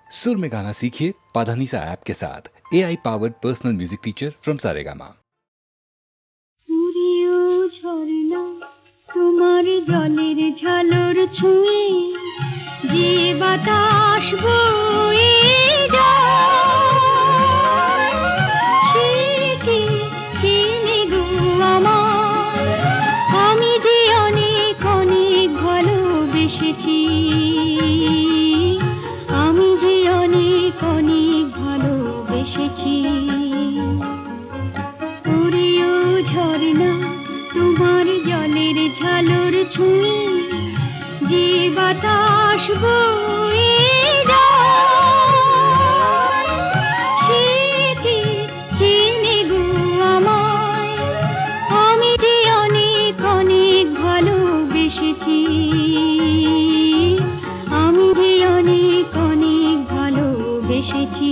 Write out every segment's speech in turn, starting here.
सुर में गाना सीखिए पाधानीसा ऐप के साथ। AI powered personal music teacher from Saregama. তোমার জলের ঝালর ছুঁয়ে যে বাতাস বয়ে যায় সে কি চেনে গো আমার, আমি যে অনেক অনেক ভালোবেসেছি, আমি যে অনেক অনেক ভালোবেসেছি। ওরেও ঝরনা তোমার জলের ঝালর ছুঁয়ে যে বাতাস বয়ে যায় সে কি চেনে গো আমায়, আমি যে অনেক অনেক ভালোবেসেছি, আমি যে অনেক অনেক ভালোবেসেছি।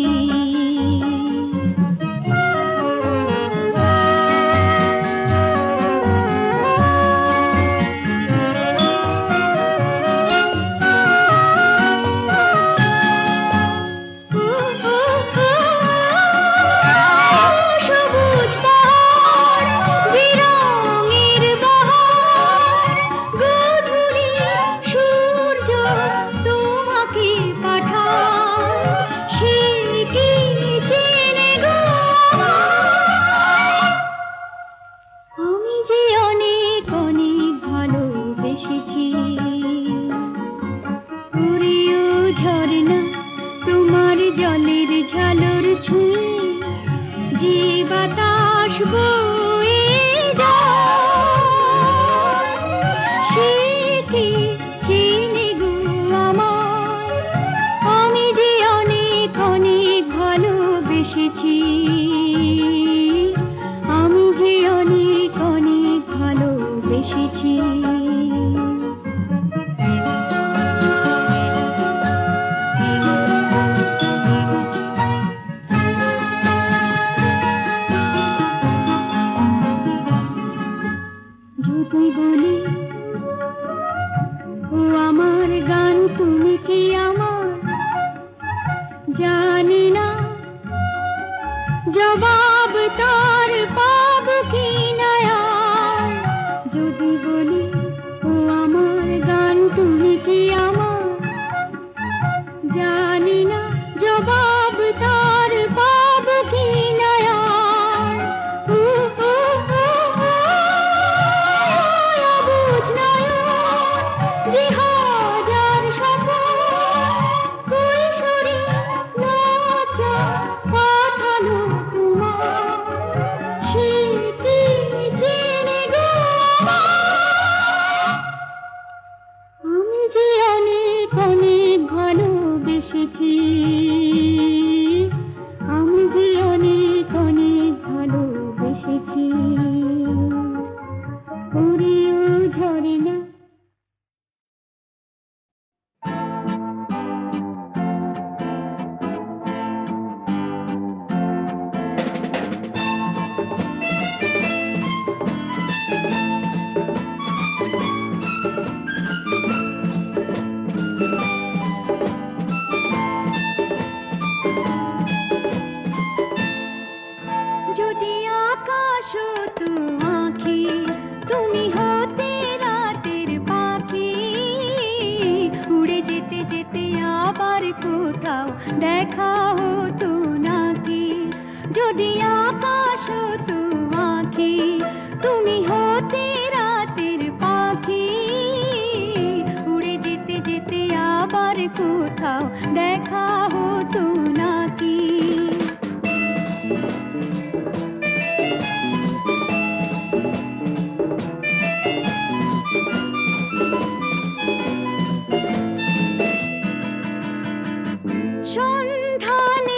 সন্ধানে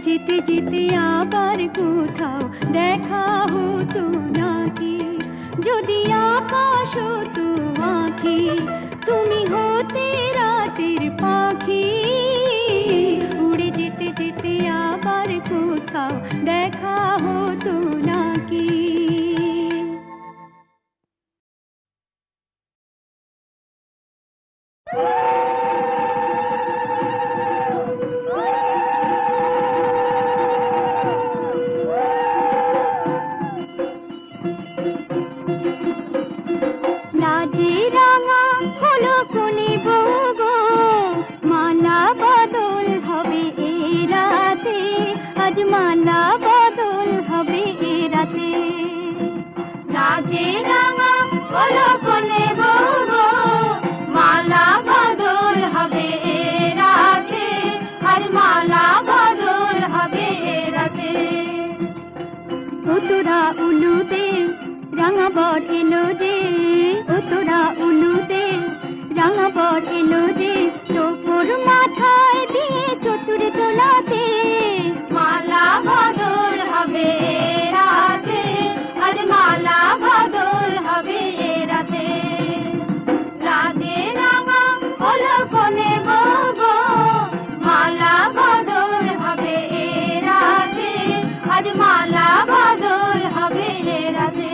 যেতে যেতে আবার কোথাও দেখা হতো নাকি, যদি আকাশ হতো আঁখি, তুমি হতে রাতের পাখি, উড়ে যেতে যেতে আবার কোথাও দেখা হতো নাকি। লাজে রাঙা হলো কোনে বউ গো, মালা বদল হবে এ রাতে, আজ মালা বদল হবে এ রাতে। লাজে রাঙা হলো কোনে বউ গো, মালা বদল হবে এ রাতে, আজ মালা বদল হবে এ রাতে। ও তোরা উলুতে রাঙা বর এলো যে, ও তোরা উলুতে রাঙা বর এলো যে, তোর মাথায় দিয়ে চতুর দোলাতে, মালা বদল হবে এ রাতে, আজ মালা বদল হবে এ রাতে। রাতে রাঙা হলো কোনে বউ গো, মালা বদল হবে এ রাতে, আজ মালা বদল হবে এ রাতে।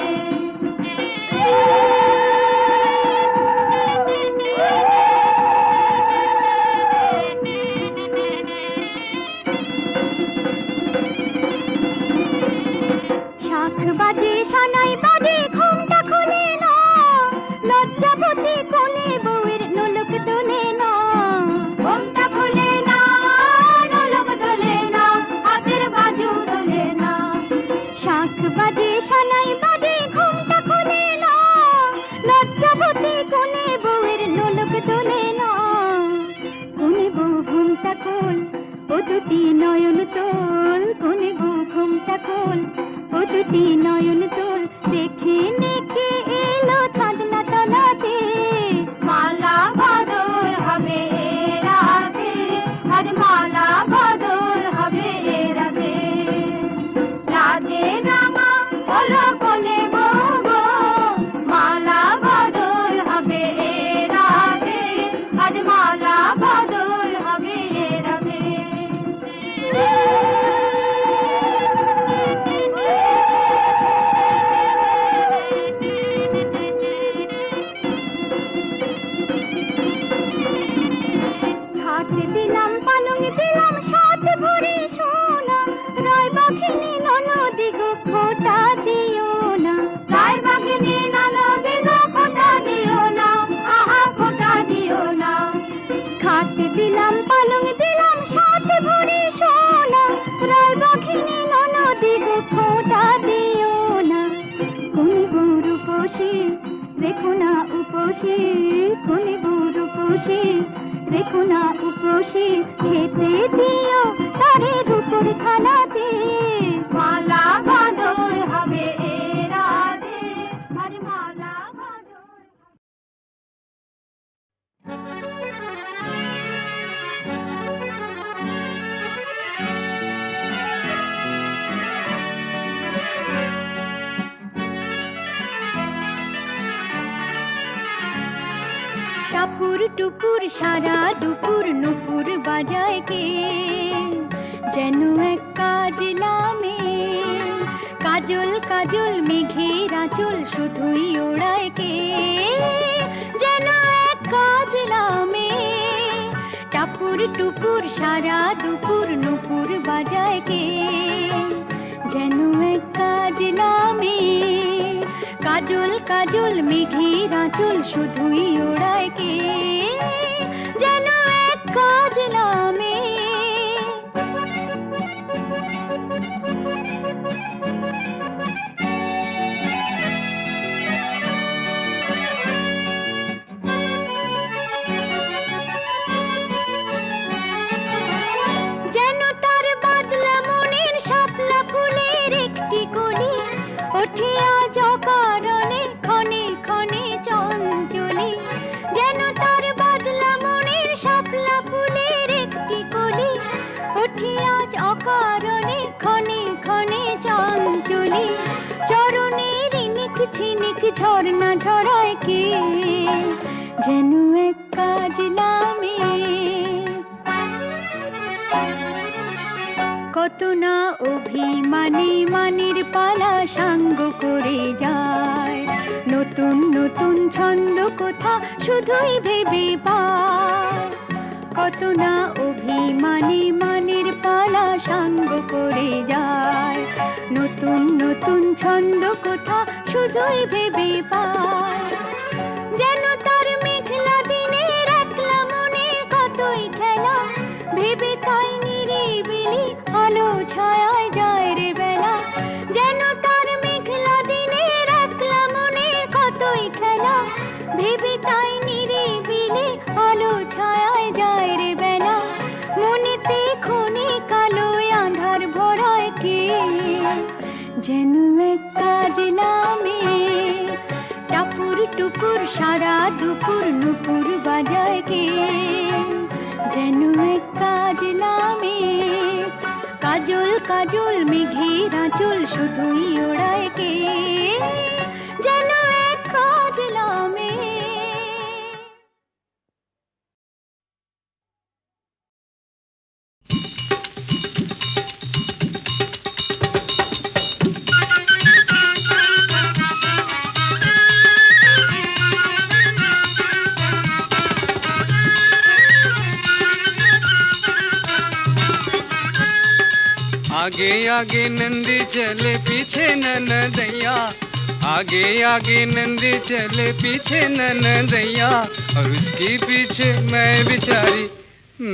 শাখ বাজে সানাই বাজে ঘুমটা খুলে না, লজ্জাবতী কোনে বউয়ের নোলক তোলে না, ঘুমটা খুলে না, নোলক তোলে না, হাতের বাজু তোলে না। শাখ বাজে সানাই বাজে ঘুমটা খুলে না, লজ্জাবতী কোনে বউয়ের নোলক তোলে না। কোনে বউ ঘুমটা খোল, ও দুটি নয়ন তোল, কোনে বউ ঘুমটা খোল, ও দুটি নয়ন তোল, দেখে নেকে এলো চাঁদনা তলাতে, মালা বদল হবে এ রাতে, আজ মালা বদল হবে এ রাতে। লাজে রাঙা হলো কোনে বউ গো, মালা বদল হবে এ রাতে, আজ মালা বদল হবে এ রাতে। খাট দিলাম পালং দিলাম সাত ভরি সোনা, রায় বাঘিনী ননদি গো খোটা দিও না, রায় বাঘিনী ননদি গো খোটা দিও না, আহা খোটা দিও না। খাট দিলাম পালং দিলাম সাত ভরি সোনা, রায় বাঘিনী ননদি গো খোটা দিও না। কোন বউর উপসে রেখো না উপসে, কোন বউর উপসে রেখো না উপসে, খেতে দিও তারে রূপোর থালাতে, মালা বদল হবে এ রাতে, আজ মালা বদল। টাপুর টুপুর সারা দুপুর নুপুর বাজায় কে, যেন এক কাজলামে, কাজল কাজল মেঘের আঁচল শুধুই ওড়ায় কে, যেন এক কাজলামে। টাপুর টুপুর সারা দুপুর নুপুর বাজায় কে, যেন এক কাজলামে, কাজল কাজল মেঘের আঁচল শুধুই ওড়ায় কে, যেন এক কাজলামে। যেন তার বাদলা মনের শাপলা ফুলের একটি কলি, ওঠে আজ অকারণে ক্ষণে ক্ষণে চঞ্চলি, যেন তার বাদলা মনের শাপলা ফুলের একটি কলি, ওঠে আজ অকারণে ঝিনিক ঝর্ণা ঝরায় কে যেন এক কাজলা মেয়ে। কত না অভিমানী মানের পালা সাঙ্গ করে যায়, নতুন নতুন ছন্দ কোথা শুধুই ভেবে পায়। কত না অভিমানী মানের পালা সাঙ্গ করে যায়, নতুন নতুন ছন্দ কোথা শুধুই ভেবে পায়। যেন তার মেঘলা দিনের একলা মনে কতই খেলা, ভেবে তাই নিরিবিলি আলো ছায়ায় যায় রে বেলা। যেন তার মেঘলা দিনের একলা মনে কতই খেলা, ভেবে তাই নিরিবিলি আলো ছায়ায় যায় রে বেলা। মনেতে ক্ষণে কালো আঁধার ভরায় কে যেন এক কাজলা মেয়ে। টাপুর টুপুর সারা দুপুর নুপুর বাজায় কে যেন এক কাজলা মেয়ে। কাজল কাজল মেঘের আঁচল শুধুই ওড়ায় কে যেন এক কাজলা মেয়ে। आगे आगे नंदी चले पीछे ननदैया, आगे आगे नंदी चले पीछे ननदैया, और उसके पीछे मैं बिचारी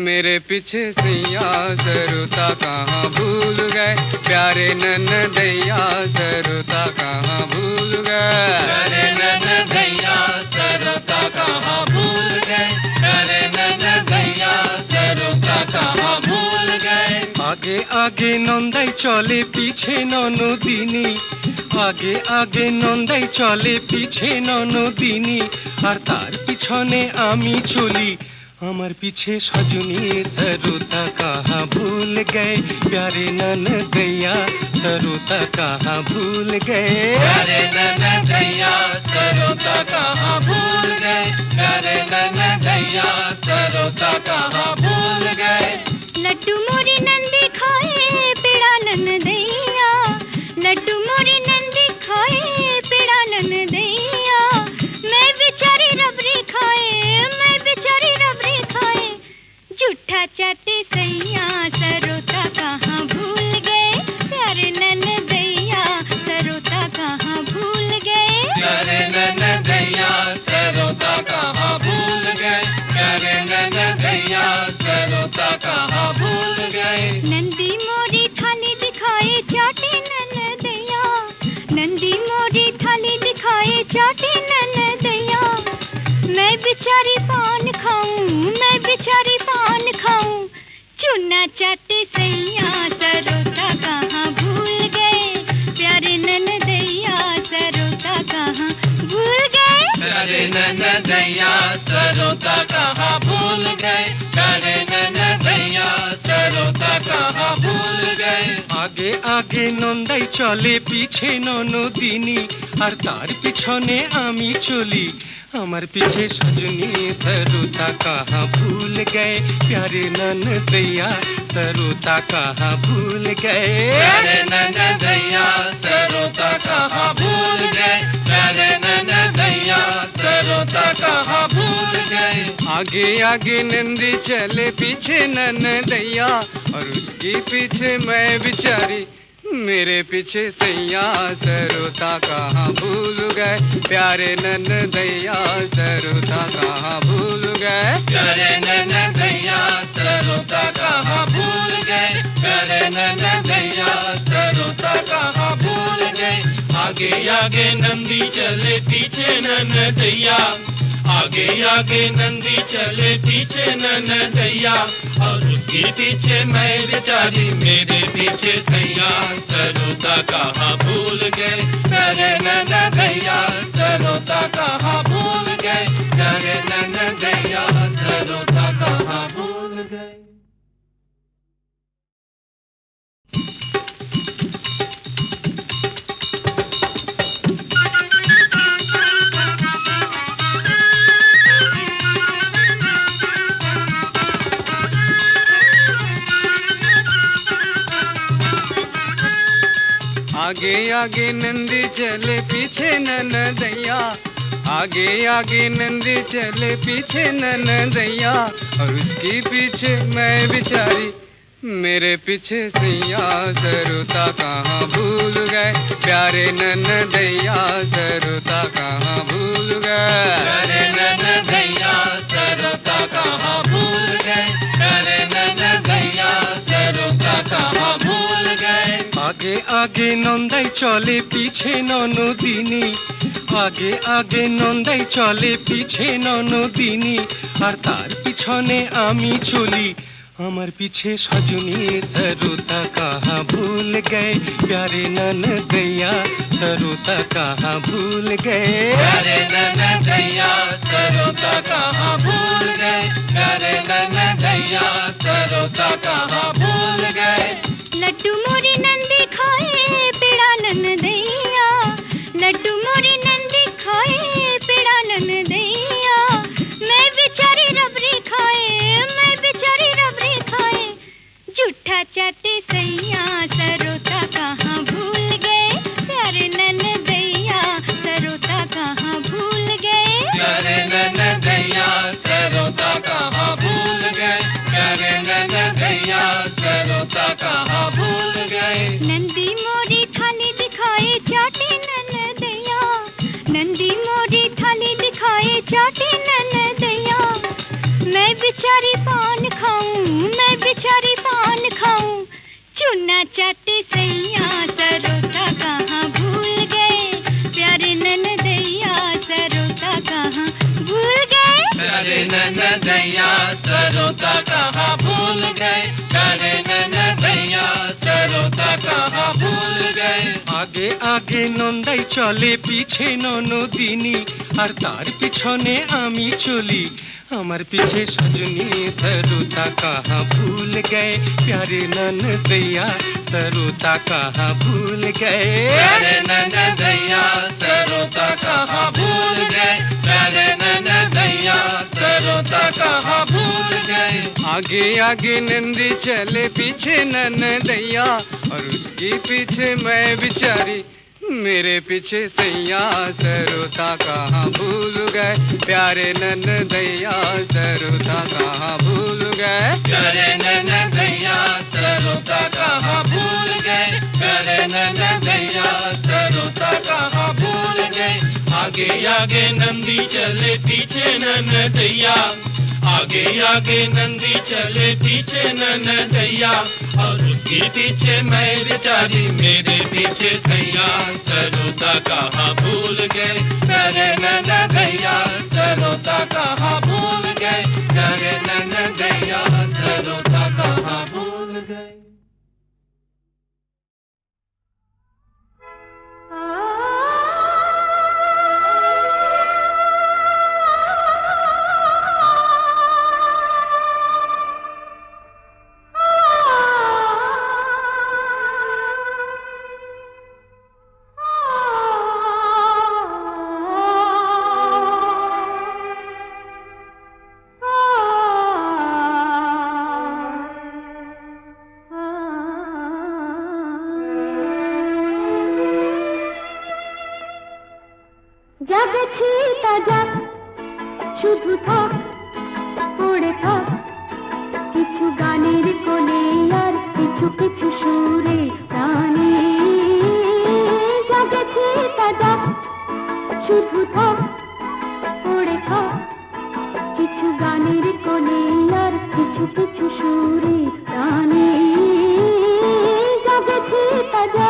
मेरे पीछे सैया। सरुता कहाँ भूल गए प्यारे ननदैया, सरुता कहाँ भूल गए प्यारे ननदैया, सरुता कहाँ भूल गए प्यारे ननदैया, सरुता कहाँ भूल गए। आगे आगे नंदाई चले पीछे ननदिनी, आगे आगे नंदाई चले पीछे ननदिनी, और तार पिछने आमी चली আমার পিছে সজনী। সরুতা কাহা ভুল গয়ে প্যারে ননदैया, সরুতা কাহা ভুল গয়ে प्यारे ननदैया, सरुता कहाँ भूल गए प्यारे ननदैया, सरुता कहाँ भूल गए। लड्डू मोरी नंदी खाए पेड़ा ननदैया, लड्डू मोरी नंदी खाए पेड़ा ननदैया। मैं बेचारी रबड़ी खाए, मैं बेचारी रबड़ी खाए, झूठा चाटे सैया। सरोता कहाँ भूल गए प्यारे ननदैया, सरोता कहाँ भूल गए प्यारे ननदैया, सरुता कहाँ भूल गए प्यारे ननदैया, सरुता कहाँ भूल गए। नंदी मोरी थाली दिखाए चाटे ननदैया, नंदी मोरी थाली दिखाए चाटे ननदैया। मैं बेचारी पान खाऊं, मैं बेचारी पान खाऊं, चूना चाटे सैया। सरोता कहाँ भूल गए प्यारे ननदैया, सरोता कहाँ भूल गए प्यारे ननदैया, सरुता कहाँ भूल गए प्यारे ननदैया, सरुता कहाँ भूल गए। আগে আগে নন্দাই চলে পিছে ননদিনী, আর তার পিছনে আমি চলি আমার পিছে সজনী। সরুতা কাহা ভুল গয়ে প্যারে ননदैया, সরুতা কাহা ভুল গয়ে प्यारे ननदैया, सरुता कहाँ भूल गए प्यारे ननदैया, सरुता कहाँ भूल गए। आगे आगे नंदी चले पीछे ननदैया, और उसके पीछे मैं बिचारी मेरे पीछे सैया। सरुता कहाँ भूल गए प्यारे ननदैया, सरुता कहाँ भूल गए प्यारे ननदैया, सरुता कहाँ भूल गए प्यारे ननदैया, सरुता कहाँ भूल गए। आगे आगे नंदी चले पीछे ननदैया, आगे आगे नंदी चले पीछे ननदैया, और उसके पीछे मैं बेचारी मेरे पीछे सैया। सरुता कहाँ भूल गए प्यारे ननदैया, सरुता कहाँ भूल गए प्यारे ननदैया, सरुता कहाँ भूल गए। आगे आगे नंदी चले पीछे ननदैया, आगे आगे नंदी चले पीछे ननदैया, और उसके पीछे मैं बिचारी, मेरे पीछे सैया। सरुता कहाँ भूल गए प्यारे ननदैया, सरुता कहाँ भूल गए प्यारे ननदैया, सरुता कहाँ भूल गए प्यारे ननदैया, सरुता कहाँ भूल गए। आगे आगे नंदाई चले पीछे ननदिनी, आगे आगे नंदाई चले पीछे ननदिनी, আর তার পিছনে আমি চলি, আমার পিছে সজনী। सरुता कहाँ भूल गए प्यारे ननदैया, सरुता कहाँ भूल गए प्यारे ननदैया, सरुता कहाँ भूल गए प्यारे ननदैया, सरुता कहाँ भूल गए। लड्डू मोरी नंदी खाए पेड़ा ननदैया, लड्डू मोरी नंदी खाए पेड़ा ननदैया, मैं बेचारी रबड़ी खाए, मैं बेचारी रबड़ी खाए, झूठा चाटे सैया। सरुता कहाँ भूल गए प्यारे ननदैया, सरुता कहाँ भूल गए प्यारे ननदैया, सरुता कहाँ भूल गए प्यारे ननदैया, सरुता कहाँ भूल गए। नंदी मोरी थाली दिखाए चाटे ननदैया, नंदी मोरी थाली दिखाए चाटे ननदैया, मैं बेचारी पान खाऊं, मैं बेचारी पान खाऊं, चूना चाटे सैया। सरुता कहाँ भूल गए प्यारे ननदैया, सरुता कहाँ भूल गए प्यारे ननदैया, सरुता कहाँ भूल गए प्यारे ननदैया, सरुता कहाँ भूल गए। আগে আগে নন্দাই চলে পিছে ননদিনী, আর তার পিছনে আমি চলি, আমার পিছে সজনী। सरुता कहाँ भूल गए प्यारे ननदैया, सरुता कहाँ भूल गए प्यारे ननदैया, सरुता कहाँ भूल गए प्यारे ननदैया, सरुता कहाँ भूल गए। आगे आगे नंदी चले पीछे ननदैया, और उसके पीछे मैं बिचारी, मेरे पीछे सैया। सरुता कहाँ भूल गए प्यारे ननदैया, सरुता कहाँ भूल गए प्यारे ननदैया, सरुता कहाँ भूल गए प्यारे ननदैया, सरुता कहाँ भूल गए। आगे आगे नंदी चले पीछे ननदैया, आगे आगे नंदी चले पीछे ननदैया, और उसके पीछे मैं बेचारी, मेरे पीछे सैया। सरुता कहाँ भूल गए प्यारे ननदैया, सरुता कहाँ भूल गए प्यारे ननदैया, सरुता कहाँ भूल गए। জাগেছি তাজা শুধু থাক পড়ে থাক কিছু গানের কোলে আর কিছু কিছু সুরে প্রাণে, জাগেছি তাজা শুধু থাক পড়ে থাক কিছু গানের কোলে আর কিছু কিছু সুরে প্রাণে, জাগেছি তাজা।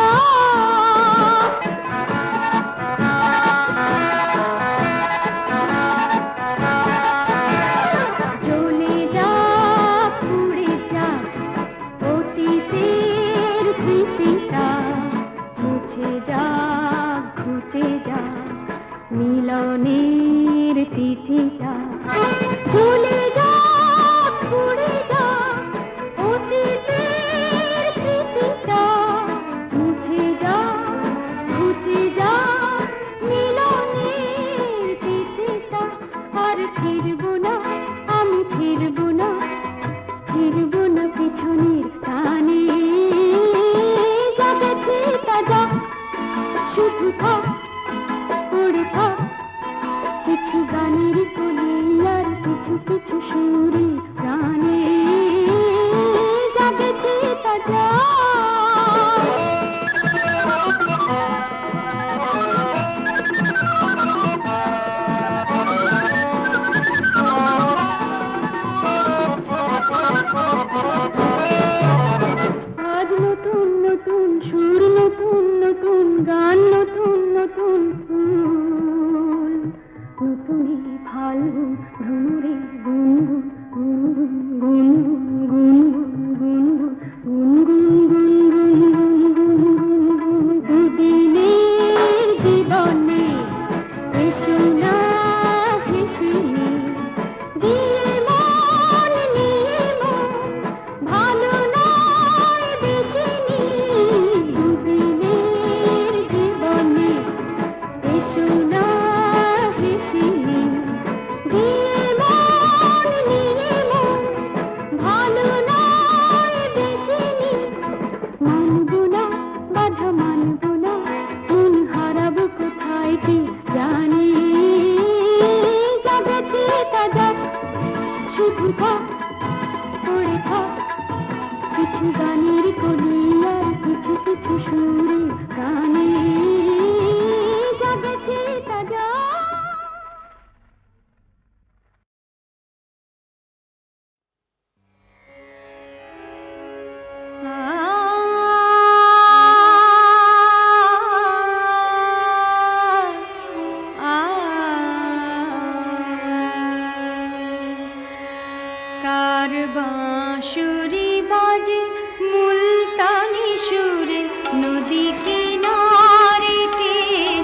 মিলনের তিথিটা ভুলে যা, ভুলে যা অতীতের স্মৃতিটা, মুছে যা, গানের কলি আর কিছু কিছু সুরে গানে জাগেছে তাজা। কার বাঁশুরি বাজে মুলতানি সুরে নদী কিনারে কে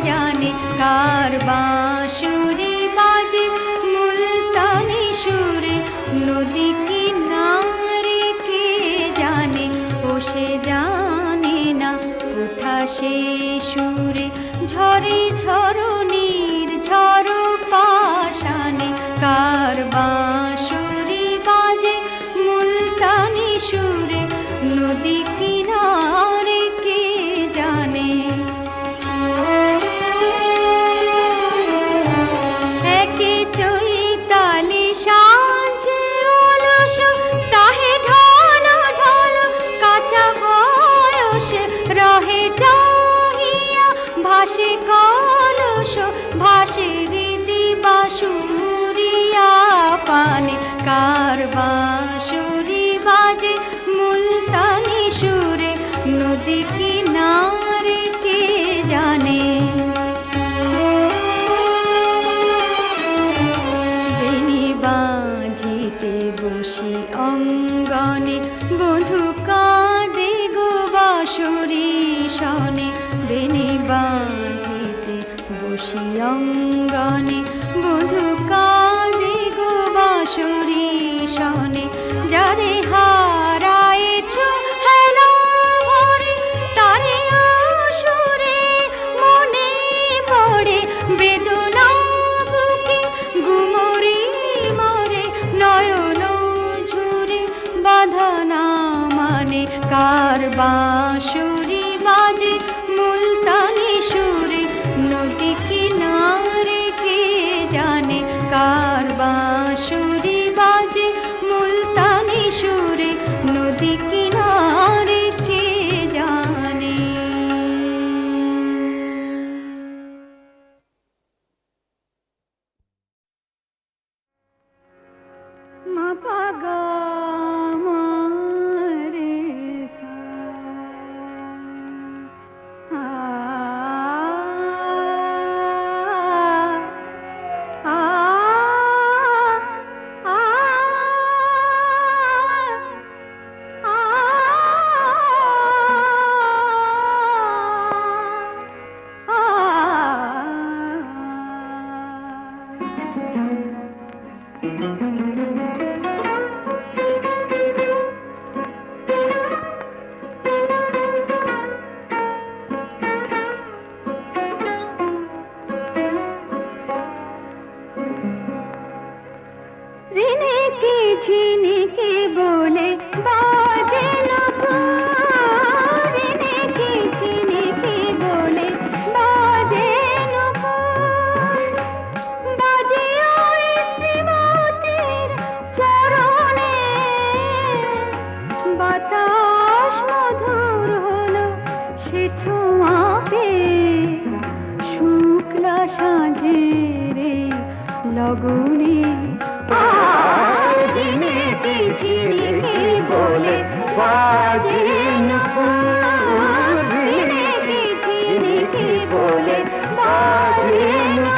জানে, কার বাঁশুরি বাজে মুলতানি সুরে নদী কিনারে কে জানে, ও সে জানে না কোথা সে সুরে ঝরে ঝরণীর ঝড় পাশানে, কার বাঁশুরি বাজে মুলতানি সুরে নদী কিনারে কে জানে। একে চৈতালি সাঁঝে অলস তাহে ঢল ঢল কাঁচা বয়সে রহে চাহিয়া, ভাসে কলস ভাসে হৃদি বাঁশুরিয়া পানে, কার বাঁশুরি বাজে মুলতানি সুরে নদী কিনারে কে জানে। বেনি বাঁধিতে বসি অঙ্গনে বধূ কাঁদে গো বাঁশুরি সনে, বেনি বাঁধিতে বসি অঙ্গনে বধূ কাঁদে গো বাঁশুরি সনে, যারে হারায়েছ হেলা ভরে তারে আসরে মনে পড়ে বেদনা বুকে গুমরে মরে নয়ন ঝুরে বাধা না মানে, কার বাঁশুরি বাজে মুলতানি সুরে নদী কিনারে কে জানে, কার বাঁশুরি বাজে মুলতানি সুরে নদী কিনারে কে জানে। মা পা গা মা রে সা, আ আ আ ঝিনিকি ঝিনিকি বলে বাজে না ফুল, ঝিনিকি ঝিনিকি বলে বাজে না ফুল, বাজে ওই শ্রীমতীর চরণে, বাতাস মধুর হলো সে ছোঁয়া পেয়ে, শুক্লা সাঁঝের লগনে ঝিনিকি ঝিনিকি বলে বাজে না ফুল, ঝিনিকি ঝিনিকি বলে বাজে না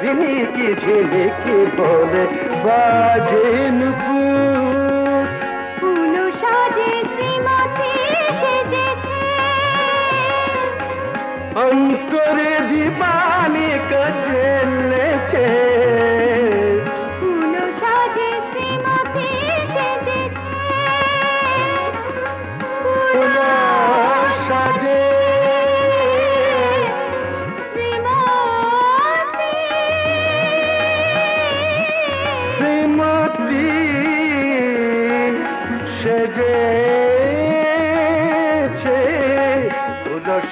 ঝিনিকি ঝিনিকি বলে বাজে নুপুর, ফুল সাজে শ্রীমতী সেজেছে, অন্তরে দিবানি কাজেলেছে, ফুল সাজে শ্রীমতী সেজেছে, ফুল সাজে শ্রীমতী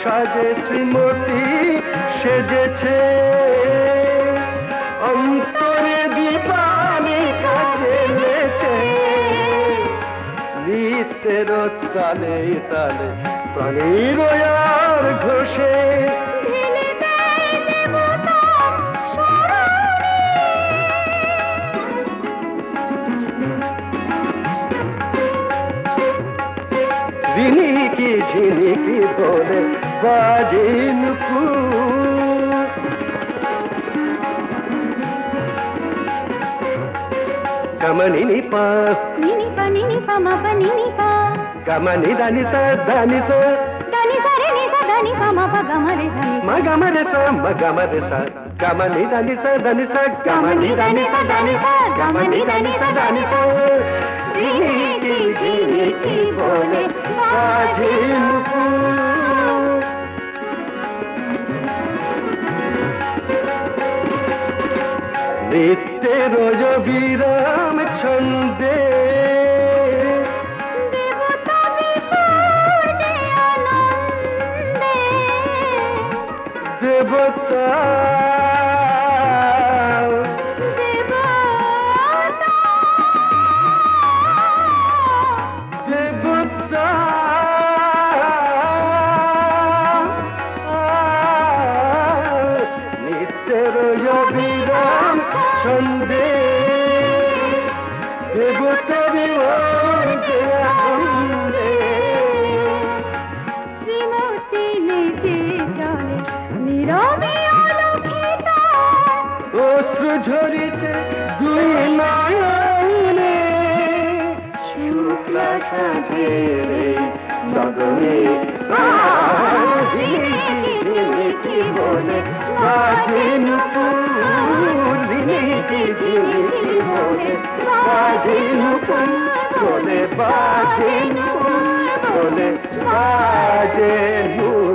সাজে শ্রীমতী সেজেছে, অন্তরে দীপালিকা জ্বেলেছে, নিত্যের তালে তালে প্রাণীর আর ঘোষে। ঢেলে দেয় দেবতার স্মরণে। ঝিনিকি ঝিনিকি বলে বাজে নুপুর, গমনি নিপা নিনি পা নিনি পা মা পা নিনি পা, গমনি দানি সা দানি সা দানি সা রে নি সা দানি পা মা পা গা মা রে ধা নি। মগমরে সা মগমরে সা, গমনি দানি সা দানি সা, গমনি দানি সা দানি সা, গমনি দানি সা দানি সা। ঝিনিকি ঝিনিকি বলে বাজে নুপুর, নিত্যের বিরাম ছন্দে, দেবতা বিপূর্ণে আনন্দে, দেবতা দেবতা দেবতা নিত্যের বিরাম ছন্দে, দেবতা বিভোগে আনন্দে। শ্রীমতী নেচে চলে নীরবে অলক্ষিত, অশ্রু ঝরিছে দুই নয়নে, শুক্লা সাঁঝের গগনে ঝিনিকি ঝিনিকি বলে বাজে নুপুর, ঝিনিকি ঝিনিকি বলে বাজে নুপুর, বলে বাজে নুপুর, বলে বাজে নুপুর।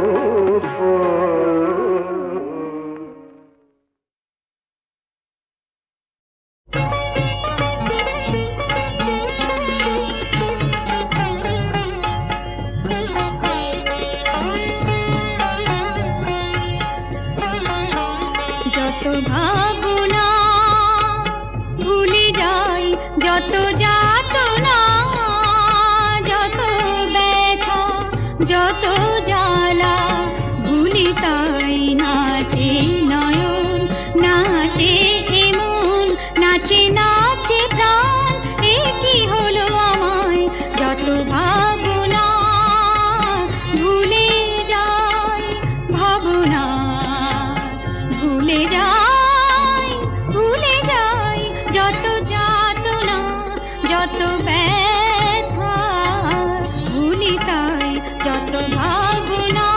যত ভাবনা ভুলে যাই, যত যাতনা, যত ব্যথা, যত জ্বালা, ভুলি তাই নাচে নয়ন, নাচে এমন, নাচে নাচে প্রাণ। এ কি হলো আমায়, যত ভাবনা ভুলে যাই, ভাবনা ভুলে যাই, ভুলে যাই, যত যাতনা, যত ব্যথা, ভুলি তাই, যত ভাবনা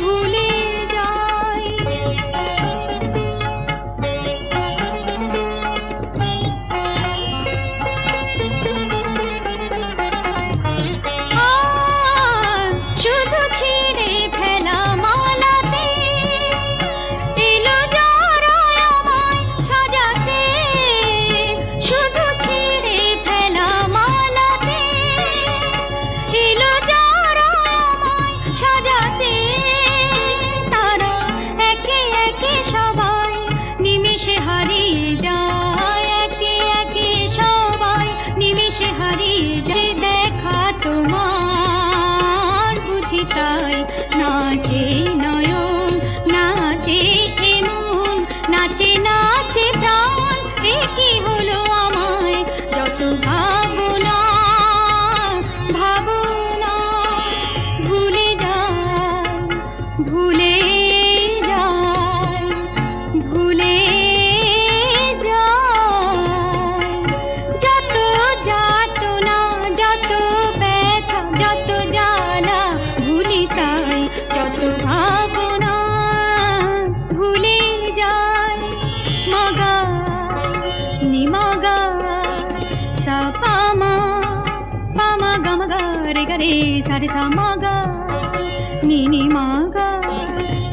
ভুলে যাই। শুধু ছিঁড়ে ফেলা মালাতে এলো যারা আমায় সাজাতে, শুধু ছিঁড়ে ফেলা মালাতে এলো যারা আমায় সাজাতে, তারা একে একে সবাই নিমেষে হারিয়ে যায়, একে একে সবাই নিমেষে হারিয়ে যায়। দেখা তোমার বুঝি তাই, নাচে নয়ন, নাচে এমন, নাচে নাচে প্রাণ। এ কি হলো আমায়, যত ভাবনা, ভাবনা ভুলে যাই, ভুলে যাই, ভুলে যাই, যত যাতনা, যত ব্যথা, যত জ্বালা, ভুলি তাই, যত ভাবনা ভুলে যাই। মগা নিমগা সা পামা, পামা গমগা রে গরে সারে সা মগা, নিনি মগা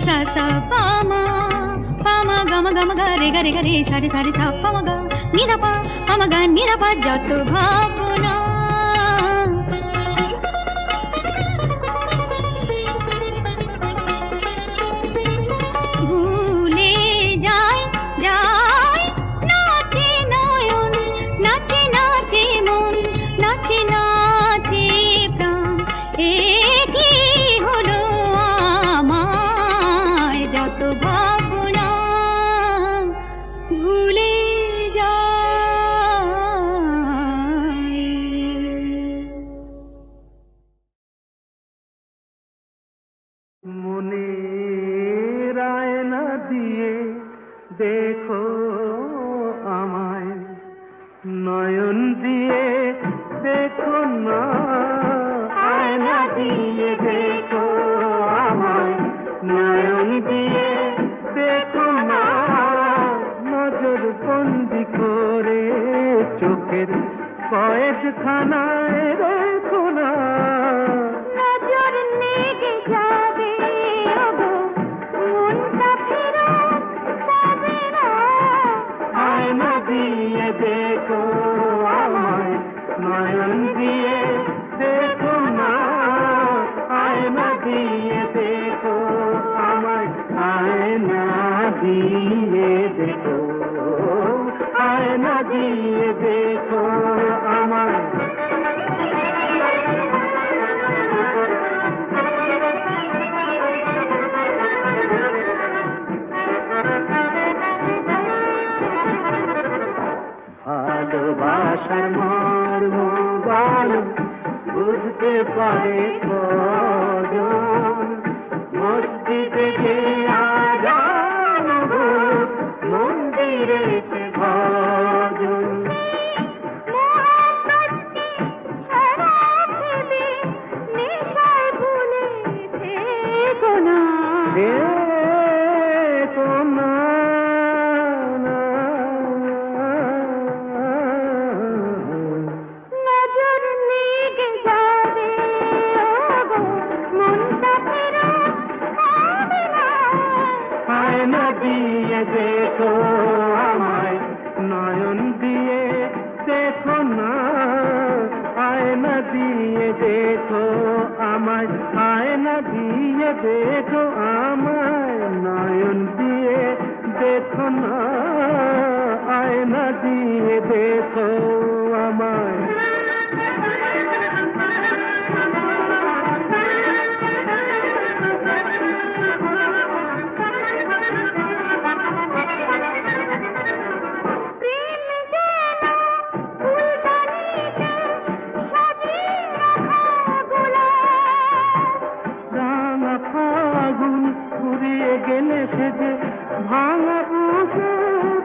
সা সা পামা, পামা গম গম গা রে গরে গরে সারে সারে সা পামগা, নিরাপা পামগা নিরাপা, যত ভাবনা। কত ভাবনা ভুলে যায়। মনের আয়না দিয়ে দেখো আমায়, নয়ন দিয়ে দেখো না, আয়না দিয়ে দেখো আমায়, নয়ন দিয়ে দেখো না, নজর বন্দি করে চোখের কয়েকখানায় রেখো না। নজর লেগে যাবে ওগো, মনটা ফেরত পাবে না। আয়না দিয়ে দেখো আমায়, নয়ন দিয়ে দেখো না, আয়না দিয়ে দেখো আমায়, আয়না দিয়ে দেখো, আয়না দিয়ে দেখো আমায়। ভালোবাসার মর্ম বলো বুঝতে পারে কজন, মসজিদে যে আজান ভোর, মন্দিরে সে ভজন। মোহাম্মদকে সারা ভেবে নেশায় ভুলে থেকো না। দেখো না, নজর লেগে যাবে ওগো, মনটা ফেরত পাবে না। আয়না দিয়ে দেখো আমায়, নয়ন দিয়ে দেখো না, আয়না দিয়ে দেখো আমায়, আয়না দিয়ে দেখো আমায়, নয়ন দিয়ে দেখো না, আয়না দিয়ে দেখো আমায়। প্রেম যেন ফুলদানিতে সাজিয়ে রাখা গোলাপ। রাঙা ফাগুন ফুরিয়ে গেলে সে যে ভাঙা বুকে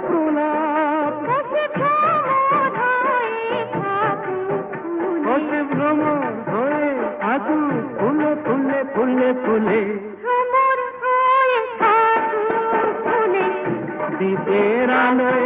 প্রলাপ, বসে ভ্রমর হয়ে থাকুক ফুলে। বসে ভ্রমর হয়ে থাকুক ফুলে ফুলে ফুলে ফুলে, ভ্রমর হয়ে থাকুক ফুলে। দ্বীপের আলোয়